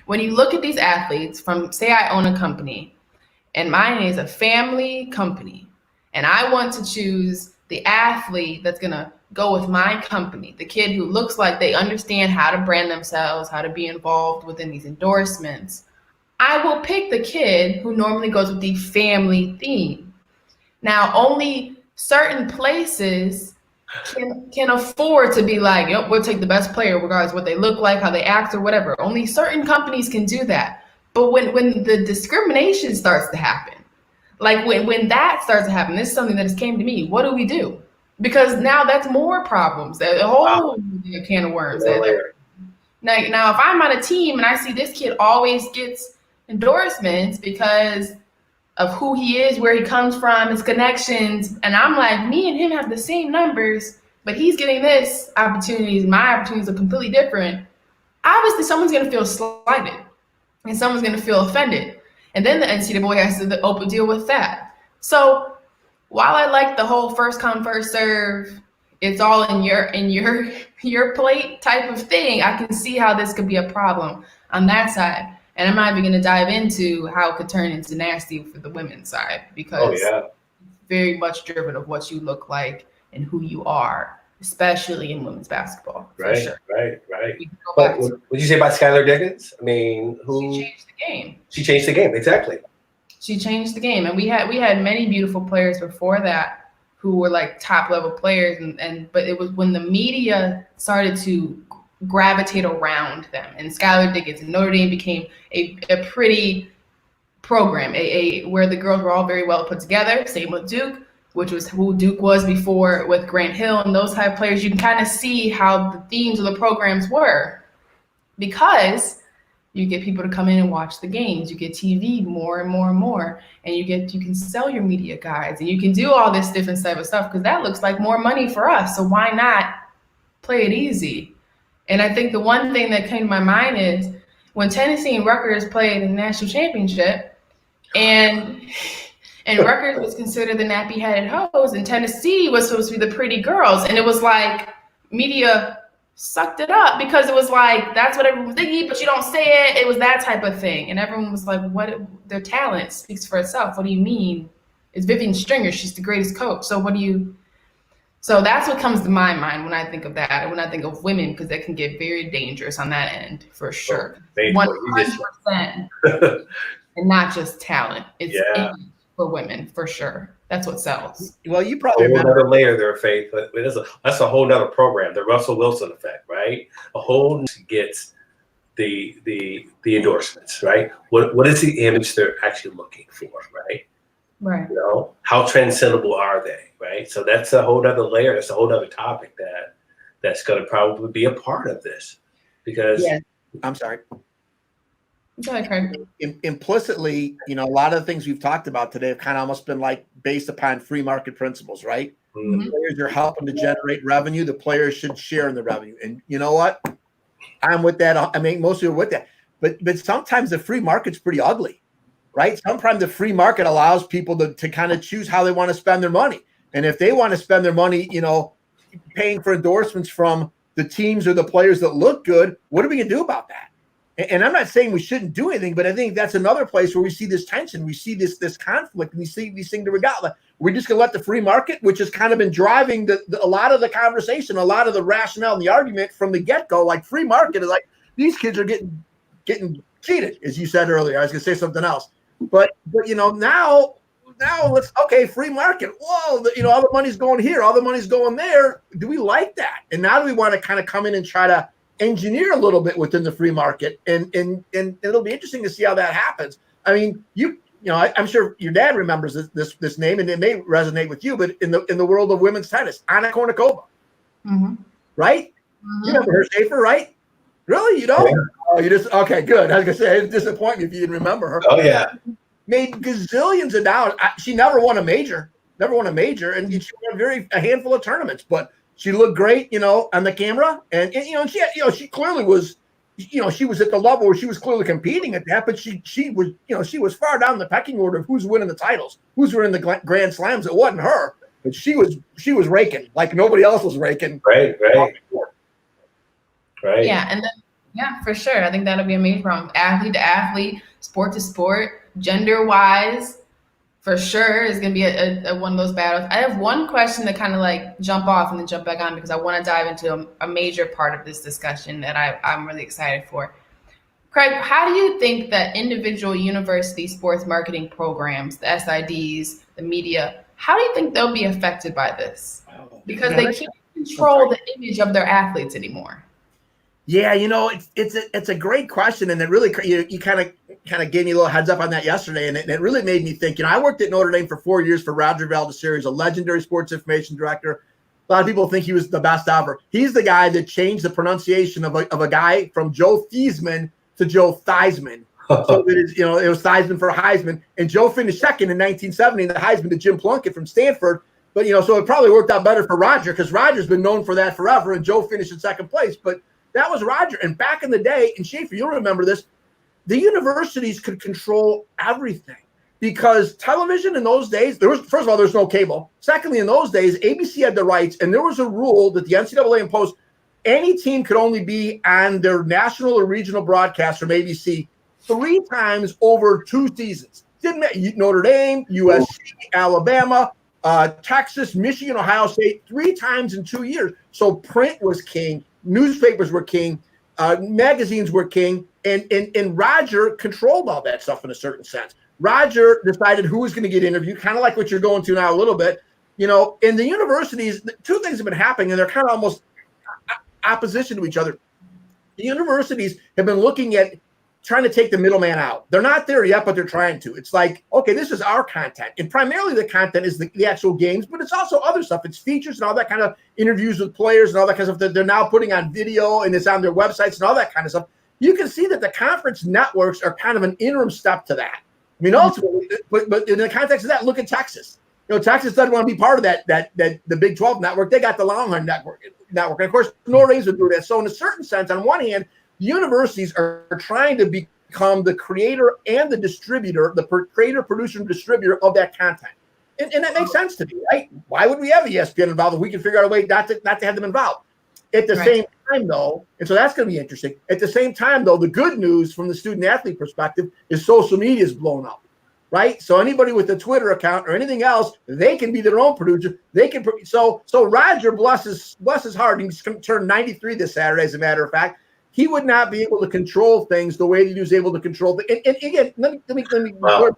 when you look at these athletes from, say, I own a company, and mine is a family company, and I want to choose the athlete that's going to go with my company, the kid who looks like they understand how to brand themselves, how to be involved within these endorsements, I will pick the kid who normally goes with the family theme. Now, only certain places can afford to be like, yep, we'll take the best player regardless of what they look like, how they act, or whatever. Only certain companies can do that. But when the discrimination starts to happen, like when that starts to happen, this is something that has came to me. What do we do? Because now that's more problems. A whole can of worms. Now, if I'm on a team and I see this kid always gets endorsements because of who he is, where he comes from, his connections, and I'm like, me and him have the same numbers, but he's getting this opportunities, my opportunities are completely different. Obviously, someone's going to feel slighted, and someone's going to feel offended, and then the NCAA has to open deal with that. So while I like the whole first come first serve, it's all in your plate type of thing, I can see how this could be a problem on that side. And I'm not even going to dive into how it could turn into nasty for the women's side, because it's very much driven of what you look like and who you are, especially in women's basketball. Right, sure. right. But what did you say about Skylar Diggins? I mean, she changed the game. She changed the game, exactly. She changed the game, and we had many beautiful players before that who were like top level players, but it was when the media started to gravitate around them, and Skylar Diggins and Notre Dame became a pretty program, where the girls were all very well put together. Same with Duke, which was who Duke was before with Grant Hill and those type of players. You can kind of see how the themes of the programs were, because you get people to come in and watch the games. You get TV more and more and more, and you can sell your media guides, and you can do all this different type of stuff, because that looks like more money for us. So why not play it easy? And I think the one thing that came to my mind is when Tennessee and Rutgers played in the national championship, and Rutgers was considered the nappy-headed hoes, and Tennessee was supposed to be the pretty girls, and it was like media sucked it up, because it was like that's what everyone was thinking, but you don't say it. It was that type of thing, and everyone was like, "What? Their talent speaks for itself. What do you mean? It's Vivian Stringer. She's the greatest coach. So what do you?" So that's what comes to my mind when I think of that, when I think of women, because that can get very dangerous on that end, for sure. 100%, and not just talent. It's for women, for sure. That's what sells. Well, you probably remember another layer there, Faith, but that's a whole nother program, the Russell Wilson effect, right? A whole gets the endorsements, right? What is the image they're actually looking for, right? Right. You know, how transcendable are they, right? So that's a whole other layer. That's a whole other topic that's going to probably be a part of this, because I'm sorry. Go ahead, Craig. Implicitly, a lot of the things we've talked about today have kind of almost been like based upon free market principles, right? Mm-hmm. The players are helping to generate revenue. The players should share in the revenue. And you know what? I'm with that. I mean, most people are with that. But sometimes the free market's pretty ugly, right? Sometimes the free market allows people to kind of choose how they want to spend their money. And if they want to spend their money, paying for endorsements from the teams or the players that look good, what are we going to do about that? And I'm not saying we shouldn't do anything, but I think that's another place where we see this tension. We see this conflict, and we see these things that we got. We're just going to let the free market, which has kind of been driving a lot of the conversation, a lot of the rationale and the argument from the get-go. Like, free market is like, these kids are getting cheated, as you said earlier. I was going to say something else. But now let's, free market. Whoa, all the money's going here, all the money's going there. Do we like that? And now do we want to kind of come in and try to engineer a little bit within the free market? And it'll be interesting to see how that happens. I mean, I'm sure your dad remembers this name, and it may resonate with you. But in the world of women's tennis, Anna Kournikova, right? Mm-hmm. You remember her, Shafer, right? Really? You don't? Yeah. Oh, you just okay? Good. I was gonna say it'd disappoint me if you didn't remember her. Oh yeah. Made gazillions of dollars. She never won a major, and she won a handful of tournaments. But she looked great, on the camera, and she clearly was, she was at the level where she was clearly competing at that, but she was far down the pecking order of who's winning the titles, who's winning the Grand Slams. It wasn't her, but she was raking like nobody else was raking. Right. Yeah, and then for sure. I think that'll be a major problem. Athlete to athlete, sport to sport, gender wise, for sure is going to be a one of those battles. I have one question to kind of like jump off and then jump back on because I want to dive into a major part of this discussion that I'm really excited for. Craig, how do you think that individual university sports marketing programs, the SIDs, the media, how do you think they'll be affected by this? Because they can't control the image of their athletes anymore. Yeah, it's a great question, and it really you kind of gave me a little heads up on that yesterday, and it really made me think. I worked at Notre Dame for 4 years for Roger Valdesari, a legendary sports information director. A lot of people think he was the best ever. He's the guy that changed the pronunciation of a guy from Joe Theismann to Joe Theismann. So it was Theismann for Heisman, and Joe finished second in 1970 in the Heisman to Jim Plunkett from Stanford. But so it probably worked out better for Roger because Roger's been known for that forever, and Joe finished in second place. But that was Roger. And back in the day, and Shafer, you'll remember this, the universities could control everything because television in those days, first of all, there's no cable. Secondly, in those days, ABC had the rights, and there was a rule that the NCAA imposed. Any team could only be on their national or regional broadcast from ABC 3 times over 2 seasons. Didn't matter. Notre Dame, USC, Alabama, Texas, Michigan, Ohio State, 3 times in 2 years. So print was king. Newspapers were king, magazines were king, and Roger controlled all that stuff in a certain sense. Roger decided who was going to get interviewed, kind of like what you're going to now a little bit. In the universities, 2 things have been happening, and they're kind of almost opposition to each other. The universities have been looking at trying to take the middleman out. They're not there yet, but they're trying to. It's like, okay, this is our content. And primarily the content is the actual games, but it's also other stuff. It's features and all that kind of interviews with players and all that kind of stuff that they're now putting on video, and it's on their websites and all that kind of stuff. You can see that the conference networks are kind of an interim step to that. I mean, ultimately, but in the context of that, look at Texas. Texas doesn't want to be part of that the Big 12 network. They got the Longhorn network. And of course, Notre Dame's would do that. So in a certain sense, on one hand, universities are trying to become the creator and the distributor, the creator, producer, and distributor of that content. And that makes sense to me, right? Why would we have ESPN involved if we can figure out a way not to have them involved? At the same time, though, and so that's going to be interesting. At the same time, though, the good news from the student-athlete perspective is social media is blown up, right? So anybody with a Twitter account or anything else, they can be their own producer. They can. So Roger, bless his heart, he's going to turn 93 this Saturday, as a matter of fact. He would not be able to control things the way that he was able to control things. And again, let me wow.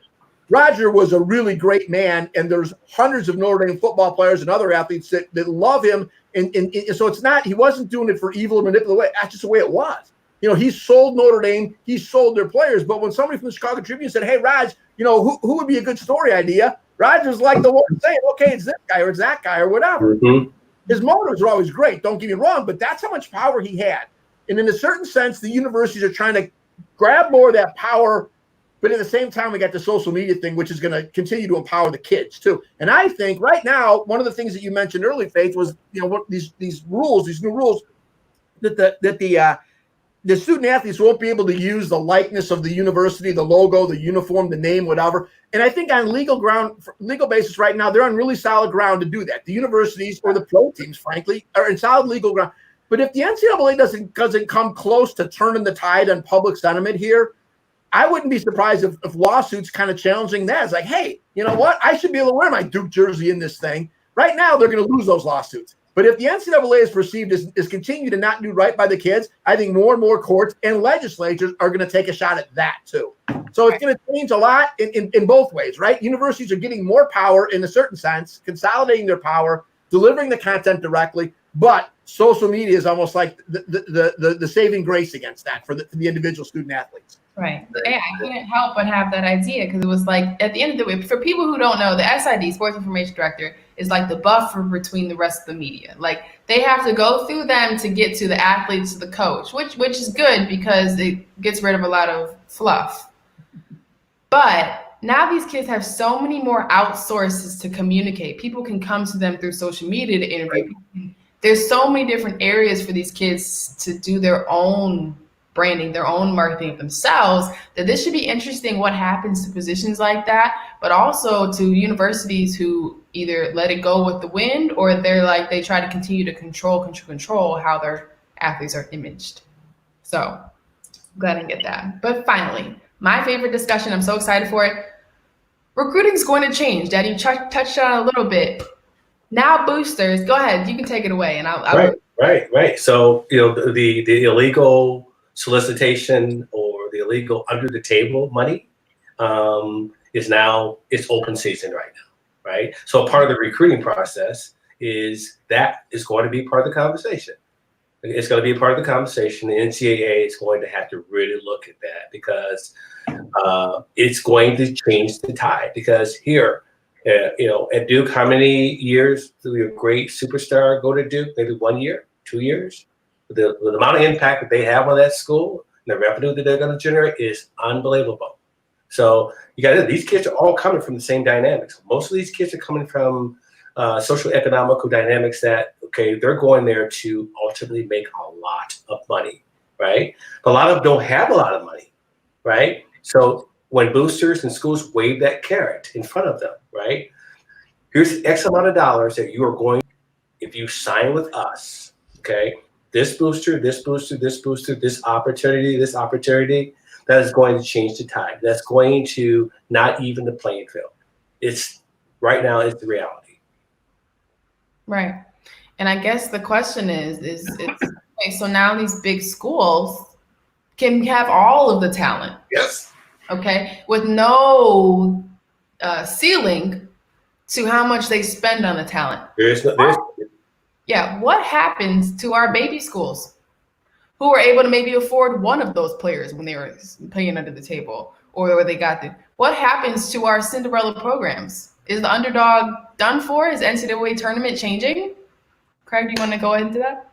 Roger was a really great man, and there's hundreds of Notre Dame football players and other athletes that love him. And so it's not, he wasn't doing it for evil or manipulative way. That's just the way it was. He sold Notre Dame, he sold their players. But when somebody from the Chicago Tribune said, hey, Raj, who would be a good story idea? Roger's like the one saying, okay, it's this guy or it's that guy or whatever. Mm-hmm. His motives are always great, don't get me wrong, but that's how much power he had. And in a certain sense, the universities are trying to grab more of that power, but at the same time, we got the social media thing, which is going to continue to empower the kids too. And I think right now, one of the things that you mentioned early, Faith, was what these rules, these new rules, that the student athletes won't be able to use the likeness of the university, the logo, the uniform, the name, whatever. And I think on legal basis right now, they're on really solid ground to do that. The universities or the pro teams, frankly, are in solid legal ground. But if the NCAA doesn't come close to turning the tide on public sentiment here, I wouldn't be surprised if lawsuits kind of challenging that. It's like, hey, you know what? I should be able to wear my Duke jersey in this thing. Right now, they're going to lose those lawsuits. But if the NCAA is perceived as continue to not do right by the kids, I think more and more courts and legislatures are going to take a shot at that too. So it's going to change a lot in both ways, right? Universities are getting more power in a certain sense, consolidating their power, delivering the content directly. But social media is almost like the saving grace against that for the individual student athletes. Right. Yeah, I couldn't help but have that idea because it was like at the end of the way, for people who don't know, the SID, Sports Information Director, is like the buffer between the rest of the media. Like they have to go through them to get to the athletes, to the coach, which is good because it gets rid of a lot of fluff. But now these kids have so many more outsources to communicate. People can come to them through social media to interview. Right. There's so many different areas for these kids to do their own branding, their own marketing of themselves, that this should be interesting what happens to positions like that, but also to universities who either let it go with the wind or they try to continue to control how their athletes are imaged. So glad I get that. But finally, my favorite discussion, I'm so excited for it. Recruiting is going to change. Daddy, you touched on it a little bit. Now boosters, go ahead. You can take it away. And Right. So, the illegal solicitation or the illegal under the table money is now, it's open season right now, right? So part of the recruiting process is going to be part of the conversation. It's going to be a part of the conversation. The NCAA is going to have to really look at that because it's going to change the tide. Because here, at Duke, how many years did a great superstar go to Duke? Maybe 1 year, 2 years. The amount of impact that they have on that school and the revenue that they're going to generate is unbelievable. So these kids are all coming from the same dynamics. Most of these kids are coming from social economical dynamics that, they're going there to ultimately make a lot of money, right? But a lot of them don't have a lot of money, right? So when boosters and schools wave that carrot in front of them, right? Here's X amount of dollars that you are going, if you sign with us, this booster, this opportunity, that is going to change the tide. That's going to not even the playing field. Right now, it's the reality. Right. And I guess the question is okay, so now these big schools can have all of the talent. Yes. Okay. With no ceiling to how much they spend on the talent. What happens to our baby schools who were able to maybe afford one of those players when they were playing under the table or they got the, what happens to our Cinderella programs? Is the underdog done for? Is the NCAA tournament changing? Craig, do you want to go into that?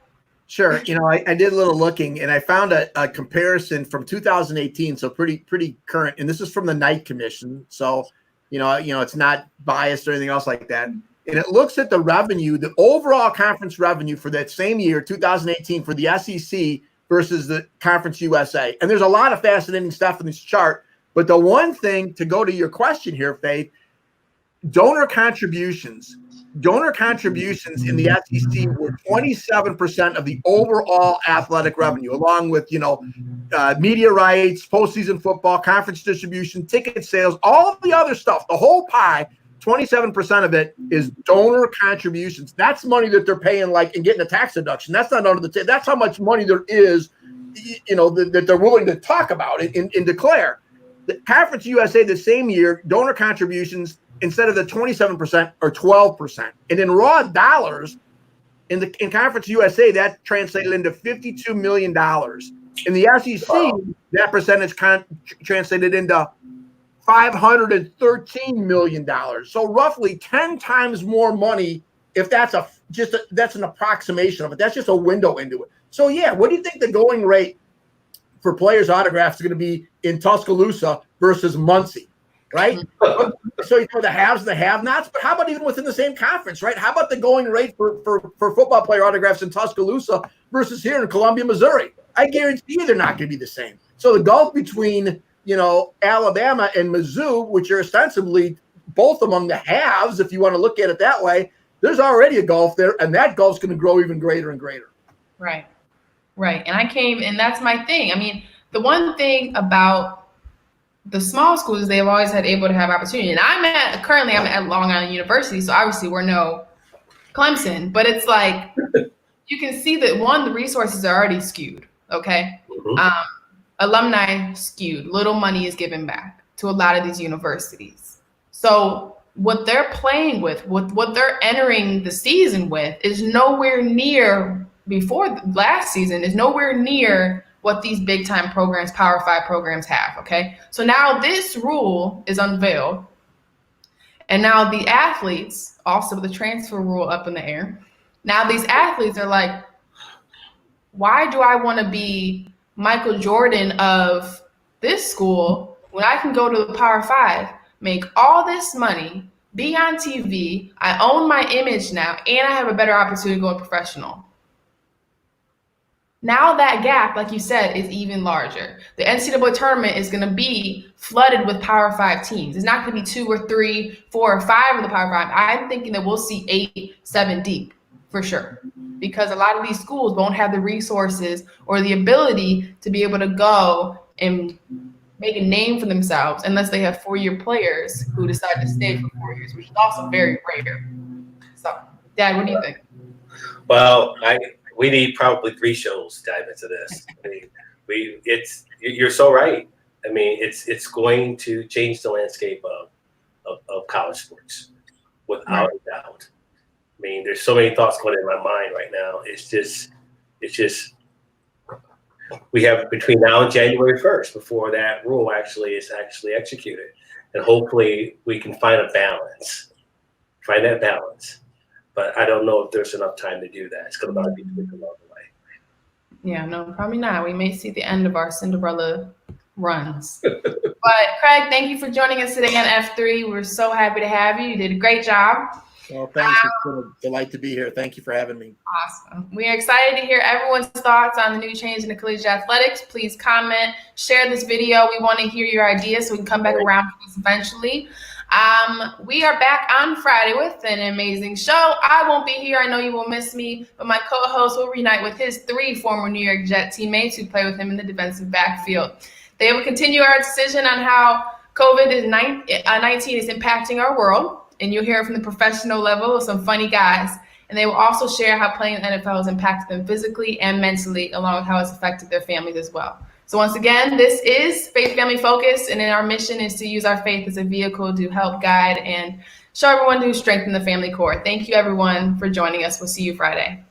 Sure. I did a little looking and I found a comparison from 2018. So pretty current. And this is from the Knight Commission. So, it's not biased or anything else like that. And it looks at the revenue, the overall conference revenue for that same year, 2018, for the SEC versus the Conference USA. And there's a lot of fascinating stuff in this chart. But the one thing, to go to your question here, Faith, donor contributions in the SEC were 27% of the overall athletic revenue, along with, media rights, postseason football, conference distribution, ticket sales, all of the other stuff, the whole pie. 27% of it is donor contributions. That's money that they're paying, and getting a tax deduction. That's not under the table. That's how much money there is, that they're willing to talk about and declare. The Conference USA the same year, donor contributions, instead of the 27% or 12%. And in raw dollars, in Conference USA, that translated into $52 million. In the SEC, that percentage translated into $513 million. So roughly 10 times more money, if that's that's an approximation of it. That's just a window into it. So what do you think the going rate for players' autographs is going to be in Tuscaloosa versus Muncie, right? So the haves and the have-nots, but how about even within the same conference, right? How about the going rate for football player autographs in Tuscaloosa versus here in Columbia, Missouri? I guarantee you they're not going to be the same. So the gulf between, Alabama and Mizzou, which are ostensibly both among the haves, if you want to look at it that way, there's already a gulf there, and that gulf's going to grow even greater and greater. Right. And that's my thing. I mean, the one thing about the small schools, they've always had able to have opportunity. And currently I'm at Long Island University, so obviously we're no Clemson, but it's like you can see that the resources are already skewed. Okay. Mm-hmm. Alumni skewed, little money is given back to a lot of these universities. So what they're playing with, what they're entering the season with is nowhere near before last season is nowhere near what these big time programs, Power 5 programs have. Okay. So now this rule is unveiled. And now the athletes, also the transfer rule up in the air. Now these athletes are like, why do I want to be Michael Jordan of this school when I can go to the Power 5, make all this money, be on TV, I own my image now, and I have a better opportunity to go professional? Now that gap, like you said, is even larger. The NCAA tournament is going to be flooded with Power 5 teams. It's not going to be 2 or 3, 4 or 5 of the Power 5. I'm thinking that we'll see 8, 7 deep for sure, because a lot of these schools won't have the resources or the ability to be able to go and make a name for themselves unless they have 4-year players who decide to stay for 4 years, which is also very rare. So, Dad, what do you think? Well, we need probably 3 shows to dive into this. I mean, you're so right. I mean, it's going to change the landscape of college sports without a doubt. I mean, there's so many thoughts going in my mind right now. It's just we have between now and January 1st before that rule is actually executed, and hopefully we can find a balance. Find that balance. But I don't know if there's enough time to do that. It's going to be tweaked along the way. Yeah, no, probably not. We may see the end of our Cinderella runs. But Craig, thank you for joining us today on F3. We're so happy to have you. You did a great job. Well, thanks. It's been a delight to be here. Thank you for having me. Awesome. We are excited to hear everyone's thoughts on the new change in the collegiate athletics. Please comment, share this video. We want to hear your ideas so we can come back around to this eventually. We are back on Friday with an amazing show. I won't be here. I know you will miss me, but my co-host will reunite with his 3 former New York Jet teammates who play with him in the defensive backfield. They will continue our decision on how COVID-19 is impacting our world, and you'll hear from the professional level of some funny guys. And they will also share how playing in the NFL has impacted them physically and mentally, along with how it's affected their families as well. So once again, this is Faith Family Focus, and our mission is to use our faith as a vehicle to help guide and show everyone to strengthen the family core. Thank you, everyone, for joining us. We'll see you Friday.